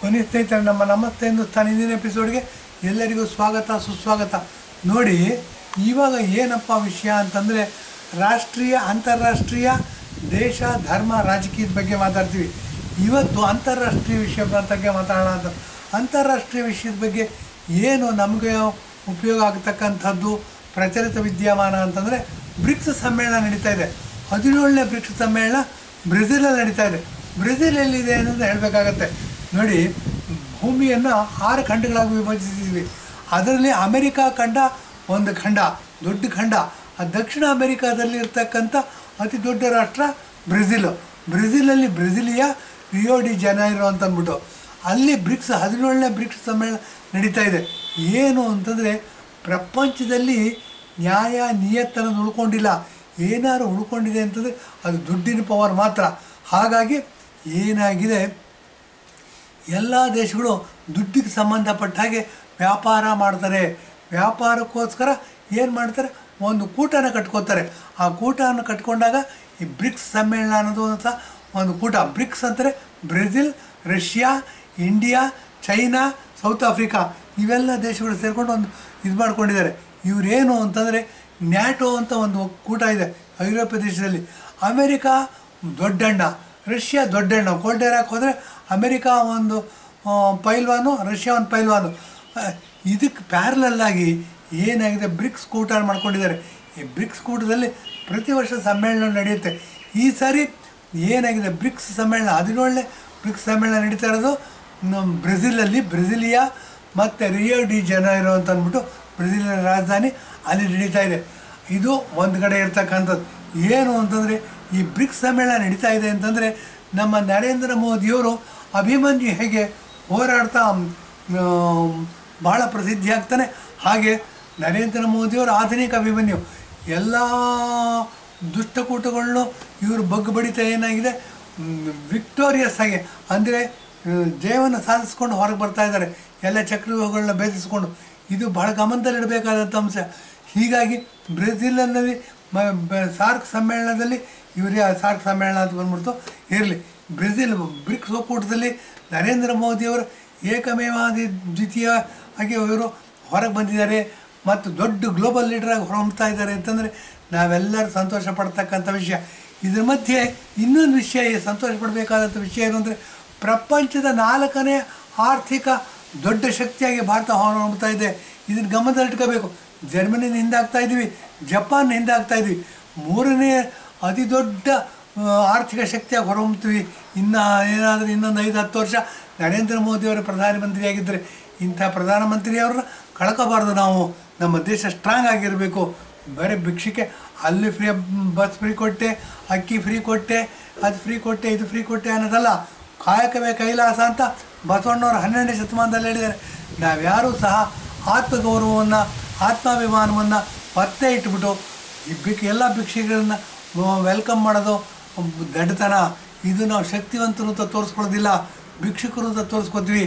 ಬನ್ನಿ ಸ್ನೇಹಿತರೆ, ನಮ್ಮ ನಮಸ್ತೆ ಹಿಂದೂಸ್ತಾನ್ ಹಿಂದಿನ ಎಪಿಸೋಡ್ಗೆ ಎಲ್ಲರಿಗೂ ಸ್ವಾಗತ ಸುಸ್ವಾಗತ. ನೋಡಿ, ಇವಾಗ ಏನಪ್ಪ ವಿಷಯ ಅಂತಂದರೆ ರಾಷ್ಟ್ರೀಯ ಅಂತಾರಾಷ್ಟ್ರೀಯ ದೇಶ ಧರ್ಮ ರಾಜಕೀಯದ ಬಗ್ಗೆ ಮಾತಾಡ್ತೀವಿ. ಇವತ್ತು ಅಂತಾರಾಷ್ಟ್ರೀಯ ವಿಷಯ ಬಗ್ಗೆ ಮಾತಾಡೋಣ ಅಂತ. ಅಂತಾರಾಷ್ಟ್ರೀಯ ವಿಷಯದ ಬಗ್ಗೆ ಏನು ನಮಗೆ ಉಪಯೋಗ ಆಗ್ತಕ್ಕಂಥದ್ದು ಪ್ರಚಲಿತ ವಿದ್ಯಮಾನ ಅಂತಂದರೆ ಬ್ರಿಕ್ಸ್ ಸಮ್ಮೇಳನ ನಡೀತಾ ಇದೆ. 17ನೇ ಬ್ರಿಕ್ಸ್ ಸಮ್ಮೇಳನ ಬ್ರೆಜಿಲಲ್ಲಿ ನಡೀತಾ ಇದೆ. ಬ್ರೆಜಿಲ್ ಎಲ್ಲಿದೆ ಅನ್ನೋದು ಹೇಳಬೇಕಾಗತ್ತೆ. ನೋಡಿ, ಭೂಮಿಯನ್ನು 6 ಖಂಡಗಳಾಗಿ ವಿಭಜಿಸಿದ್ವಿ. ಅದರಲ್ಲಿ ಅಮೆರಿಕಾ ಖಂಡ ಒಂದು ಖಂಡ, ದೊಡ್ಡ ಖಂಡ. ಆ ದಕ್ಷಿಣ ಅಮೆರಿಕಾದಲ್ಲಿ ಇರ್ತಕ್ಕಂಥ ಅತಿ ದೊಡ್ಡ ರಾಷ್ಟ್ರ ಬ್ರೆಜಿಲಲ್ಲಿ ಬ್ರೆಜಿಲಿಯಾ ರಿಯೋ ಡಿ ಜನೈರೋ ಅಂತ ಅಂದ್ಬಿಟ್ಟು ಅಲ್ಲಿ 17ನೇ ಬ್ರಿಕ್ಸ್ ಸಮ್ಮೇಳನ ನಡೀತಾ ಇದೆ. ಏನು ಅಂತಂದರೆ ಪ್ರಪಂಚದಲ್ಲಿ ನ್ಯಾಯ ನಿಯತ್ತನ್ನು ಉಳ್ಕೊಂಡಿಲ್ಲ. ಏನಾದ್ರು ಉಳ್ಕೊಂಡಿದೆ ಅಂತಂದರೆ ಅದು ದುಡ್ಡಿನ ಪವರ್ ಮಾತ್ರ. ಹಾಗಾಗಿ ಏನಾಗಿದೆ, ಎಲ್ಲ ದೇಶಗಳು ದುಡ್ಡಿಗೆ ಸಂಬಂಧಪಟ್ಟ ಹಾಗೆ ವ್ಯಾಪಾರ ಮಾಡ್ತಾರೆ. ವ್ಯಾಪಾರಕ್ಕೋಸ್ಕರ ಏನು ಮಾಡ್ತಾರೆ, ಒಂದು ಕೂಟನ ಕಟ್ಕೋತಾರೆ. ಆ ಕೂಟವನ್ನು ಕಟ್ಕೊಂಡಾಗ ಈ ಬ್ರಿಕ್ಸ್ ಸಮ್ಮೇಳನ ಅನ್ನೋದು ಅಂತ ಒಂದು ಕೂಟ. ಬ್ರಿಕ್ಸ್ ಅಂದರೆ Brazil, Russia, India, China, south Africa ಇವೆಲ್ಲ ದೇಶಗಳು ಸೇರಿಕೊಂಡು ಒಂದು ಇದು ಮಾಡ್ಕೊಂಡಿದ್ದಾರೆ. ಇವರೇನು ಅಂತಂದರೆ ನ್ಯಾಟೋ ಅಂತ ಒಂದು ಕೂಟ ಇದೆ ಐರೋಪ್ಯ ದೇಶದಲ್ಲಿ. ಅಮೇರಿಕಾ ದೊಡ್ಡಣ್ಣ, ರಷ್ಯಾ ದೊಡ್ಡಣ್ಣ. ಕೋಲ್ಡೇರಾಕ್ ಹೋದರೆ ಅಮೇರಿಕಾ ಒಂದು ಪೈಲ್ವಾನು, ರಷ್ಯಾ ಒಂದು ಪೈಲ್ವಾನು. ಇದಕ್ಕೆ ಪ್ಯಾರಲಲ್ಲಾಗಿ ಏನಾಗಿದೆ, ಬ್ರಿಕ್ಸ್ ಕೂಟ ಮಾಡ್ಕೊಂಡಿದ್ದಾರೆ. ಈ ಬ್ರಿಕ್ಸ್ ಕೂಟದಲ್ಲಿ ಪ್ರತಿ ವರ್ಷ ಸಮ್ಮೇಳನ ನಡೆಯುತ್ತೆ. ಈ ಸಾರಿ ಏನಾಗಿದೆ, ಬ್ರಿಕ್ಸ್ ಸಮ್ಮೇಳನ 17ನೇ ಬ್ರಿಕ್ಸ್ ಸಮ್ಮೇಳನ ನಡೀತಾ ಇರೋದು ಬ್ರೆಜಿಲಿಯಾ ಮತ್ತು ರಿಯೋ ಡಿ ಜನೈರೋ ಅಂತ ಅಂದ್ಬಿಟ್ಟು ಬ್ರೆಜಿಲಿನ ರಾಜಧಾನಿ ಅಲ್ಲಿ ನಡೀತಾ ಇದೆ. ಇದು ಒಂದು ಕಡೆ ಇರ್ತಕ್ಕಂಥದ್ದು. ಏನು ಅಂತಂದರೆ ಈ ಬ್ರಿಕ್ಸ್ ಸಮ್ಮೇಳನ ನಡೀತಾ ಇದೆ ಅಂತಂದರೆ ನಮ್ಮ ನರೇಂದ್ರ ಮೋದಿಯವರು ಅಭಿಮನ್ಯು ಹೇಗೆ ಹೋರಾಡ್ತಾ ಭಾಳ ಪ್ರಸಿದ್ಧಿ ಆಗ್ತಾನೆ, ಹಾಗೆ ನರೇಂದ್ರ ಮೋದಿಯವರು ಆಧುನಿಕ ಅಭಿಮನ್ಯು. ಎಲ್ಲ ದುಷ್ಟಕೂಟಗಳನ್ನು ಇವರು ಬಗ್ಗು ಬಡಿತಾ ಏನಾಗಿದೆ, ವಿಕ್ಟೋರಿಯಸ್ ಆಗಿ ಅಂದರೆ ಜಯವನ್ನು ಸಾಧಿಸ್ಕೊಂಡು ಹೊರಗೆ ಬರ್ತಾ ಇದ್ದಾರೆ, ಎಲ್ಲ ಚಕ್ರವ್ಯೂಹಗಳನ್ನ ಭೇದಿಸ್ಕೊಂಡು. ಇದು ಬಹಳ ಗಮನದಲ್ಲಿಡಬೇಕಾದಂಥ ಅಂಶ. ಹೀಗಾಗಿ ಬ್ರೆಜಿಲ್ನಲ್ಲಿ ಸಾರ್ಕ್ ಸಮ್ಮೇಳನದಲ್ಲಿ ಇವರೇ ಸಾರ್ಕ್ ಸಮ್ಮೇಳನ ಅಂತ ಬಂದ್ಬಿಡ್ತು ಇರಲಿ. ಬ್ರೆಜಿಲ್ ಬ್ರಿಕ್ಸ್ ಒಕ್ಕೂಟದಲ್ಲಿ ನರೇಂದ್ರ ಮೋದಿಯವರು ಏಕಮೇವಾದಿ ದ್ವಿತೀಯ ಆಗಿ ಇವರು ಹೊರಗೆ ಬಂದಿದ್ದಾರೆ ಮತ್ತು ದೊಡ್ಡ ಗ್ಲೋಬಲ್ ಲೀಡರಾಗಿ ಹೊರಹೊಮ್ತಾ ಇದ್ದಾರೆ ಅಂತಂದರೆ ನಾವೆಲ್ಲರೂ ಸಂತೋಷ ಪಡ್ತಕ್ಕಂಥ ವಿಷಯ. ಇದ್ರ ಮಧ್ಯೆ ಇನ್ನೊಂದು ವಿಷಯ, ಸಂತೋಷ ಪಡಬೇಕಾದಂಥ ವಿಷಯ ಏನು ಅಂದರೆ ಪ್ರಪಂಚದ 4ನೇ ಆರ್ಥಿಕ ದೊಡ್ಡ ಶಕ್ತಿಯಾಗಿ ಭಾರತ ಹೊರಹೊಮ್ತಾ ಇದೆ. ಇದನ್ನು ಗಮನದಲ್ಲಿಟ್ಕೋಬೇಕು. ಜರ್ಮನಿನ ಹಿಂದಾಗ್ತಾ ಇದ್ದೀವಿ, ಜಪಾನ್ ಹಿಂದಾಗ್ತಾಯಿದ್ವಿ, 3ನೇ ಅತಿ ದೊಡ್ಡ ಆರ್ಥಿಕ ಶಕ್ತಿಯಾಗಿ ಹೊರಹೊಮ್ತೀವಿ. ಇನ್ನು ಏನಾದರೂ ಇನ್ನೊಂದು 5-10 ವರ್ಷ ನರೇಂದ್ರ ಮೋದಿಯವರು ಪ್ರಧಾನಮಂತ್ರಿಯಾಗಿದ್ದರೆ ಇಂಥ ಪ್ರಧಾನಮಂತ್ರಿಯವ್ರನ್ನ ಕಳ್ಕೋಬಾರ್ದು. ನಾವು ನಮ್ಮ ದೇಶ ಸ್ಟ್ರಾಂಗ್ ಆಗಿರಬೇಕು. ಬರೀ ಭಿಕ್ಷಿಕೆ ಅಲ್ಲಿ ಫ್ರೀ ಬಸ್ ಫ್ರೀ ಕೊಟ್ಟೆ, ಅಕ್ಕಿ ಫ್ರೀ ಕೊಟ್ಟೆ, ಅದು ಫ್ರೀ ಕೊಟ್ಟೆ, ಇದು ಫ್ರೀ ಕೊಟ್ಟೆ ಅನ್ನೋದಲ್ಲ. ಕಾಯಕವೇ ಕೈಲಾಸ ಅಂತ ಬಸವಣ್ಣವರು 12ನೇ ಶತಮಾನದಲ್ಲಿ ಹೇಳಿದ್ದಾರೆ. ನಾವ್ಯಾರೂ ಸಹ ಆತ್ಮಗೌರವವನ್ನು, ಆತ್ಮಾಭಿಮಾನವನ್ನು ಒತ್ತೆ ಇಟ್ಬಿಟ್ಟು ಈ ಎಲ್ಲ ಭಿಕ್ಷೆಗಳನ್ನ ವೆಲ್ಕಮ್ ಮಾಡೋದು ದಡ್ಡತನ. ಇದು ನಾವು ಶಕ್ತಿವಂತರು ಅಂತ ತೋರಿಸ್ಕೊಳ್ಳೋದಿಲ್ಲ, ಭಿಕ್ಷುಕರು ಅಂತ ತೋರಿಸ್ಕೊತೀವಿ.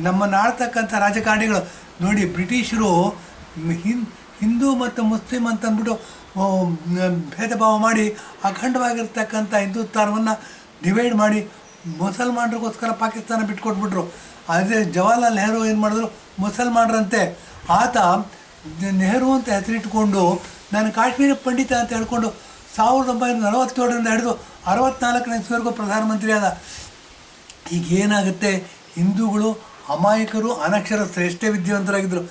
ನಮ್ಮನ್ನು ಆಳ್ತಕ್ಕಂಥ ರಾಜಕಾರಣಿಗಳು ನೋಡಿ, ಬ್ರಿಟಿಷರು ಹಿಂದೂ ಮತ್ತು ಮುಸ್ಲಿಂ ಅಂತ ಅಂದ್ಬಿಟ್ಟು ಭೇದ ಭಾವ ಮಾಡಿ ಅಖಂಡವಾಗಿರ್ತಕ್ಕಂಥ ಹಿಂದುತ್ವವನ್ನು ಡಿವೈಡ್ ಮಾಡಿ ಮುಸಲ್ಮಾನರಿಗೋಸ್ಕರ ಪಾಕಿಸ್ತಾನ ಬಿಟ್ಕೊಟ್ಬಿಟ್ರು. ಅದೇ ಜವಾಹರ್ಲಾಲ್ ನೆಹರು ಏನು ಮಾಡಿದ್ರು, ಮುಸಲ್ಮಾನರಂತೆ. ಆತ ನೆಹರು ಅಂತ ಹೆಸರಿಟ್ಕೊಂಡು ನಾನು ಕಾಶ್ಮೀರ ಪಂಡಿತ ಅಂತ ಹೇಳ್ಕೊಂಡು 1947ರಿಂದ ಹಿಡಿದು 64ನೇ ಇಸ್ವಿವರೆಗೂ ಪ್ರಧಾನಮಂತ್ರಿ ಆದ. ಈಗೇನಾಗುತ್ತೆ, ಹಿಂದೂಗಳು ಅಮಾಯಕರು, ಅನಕ್ಷರಸ್ಥರು, ಎಷ್ಟೇ ವಿದ್ಯಾವಂತರಾಗಿದ್ದರು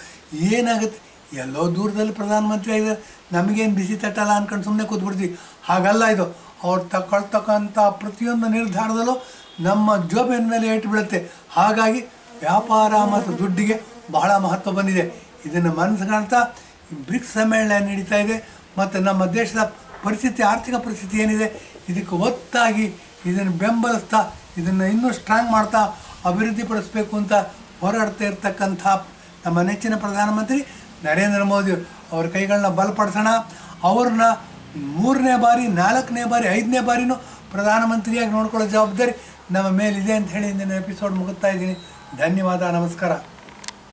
ಏನಾಗುತ್ತೆ, ಎಲ್ಲೋ ದೂರದಲ್ಲಿ ಪ್ರಧಾನಮಂತ್ರಿ ಆಗಿದ್ದಾರೆ, ನಮಗೇನು ಬಿಸಿ ತಟ್ಟಲ್ಲ ಅಂದ್ಕೊಂಡು ಸುಮ್ಮನೆ ಕೂತ್ಬಿಡ್ತೀವಿ. ಹಾಗಲ್ಲ ಇದು. ಅವ್ರು ತಗೊಳ್ತಕ್ಕಂಥ ಪ್ರತಿಯೊಂದು ನಿರ್ಧಾರದಲ್ಲೂ ನಮ್ಮ ಜೋಬಿನ ಮೇಲೆ ಏಟು ಬೀಳುತ್ತೆ. ಹಾಗಾಗಿ ವ್ಯಾಪಾರ ಮತ್ತು ದುಡ್ಡಿಗೆ ಬಹಳ ಮಹತ್ವ ಬಂದಿದೆ. ಇದನ್ನು ಮನಸ್ಸುಗಾಣ್ತಾ ಬ್ರಿಕ್ಸ್ ಸಮ್ಮೇಳನ ನಡೀತಾ ಇದೆ ಮತ್ತು ನಮ್ಮ ದೇಶದ ಪರಿಸ್ಥಿತಿ, ಆರ್ಥಿಕ ಪರಿಸ್ಥಿತಿ ಏನಿದೆ ಇದಕ್ಕೆ ಒತ್ತಾಗಿ ಇದನ್ನು ಬೆಂಬಲಿಸ್ತಾ ಇದನ್ನು ಇನ್ನೂ ಸ್ಟ್ರಾಂಗ್ ಮಾಡ್ತಾ ಅಭಿವೃದ್ಧಿಪಡಿಸಬೇಕು ಅಂತ ಹೋರಾಡ್ತಾ ಇರ್ತಕ್ಕಂಥ ನಮ್ಮ ನೆಚ್ಚಿನ ಪ್ರಧಾನಮಂತ್ರಿ ನರೇಂದ್ರ ಮೋದಿ ಅವ್ರ ಕೈಗಳನ್ನ ಬಲಪಡಿಸೋಣ. ಅವ್ರನ್ನ 3ನೇ ಬಾರಿ, 4ನೇ ಬಾರಿ, 5ನೇ ಬಾರಿನೂ ಪ್ರಧಾನಮಂತ್ರಿಯಾಗಿ ನೋಡ್ಕೊಳ್ಳೋ ಜವಾಬ್ದಾರಿ ನಮ್ಮ ಮೇಲಿದೆ ಅಂತ ಹೇಳಿ ಇಂದಿನ ಎಪಿಸೋಡ್ ಮುಗಿಸ್ತಾ ಇದ್ದೀನಿ. ಧನ್ಯವಾದ, ನಮಸ್ಕಾರ.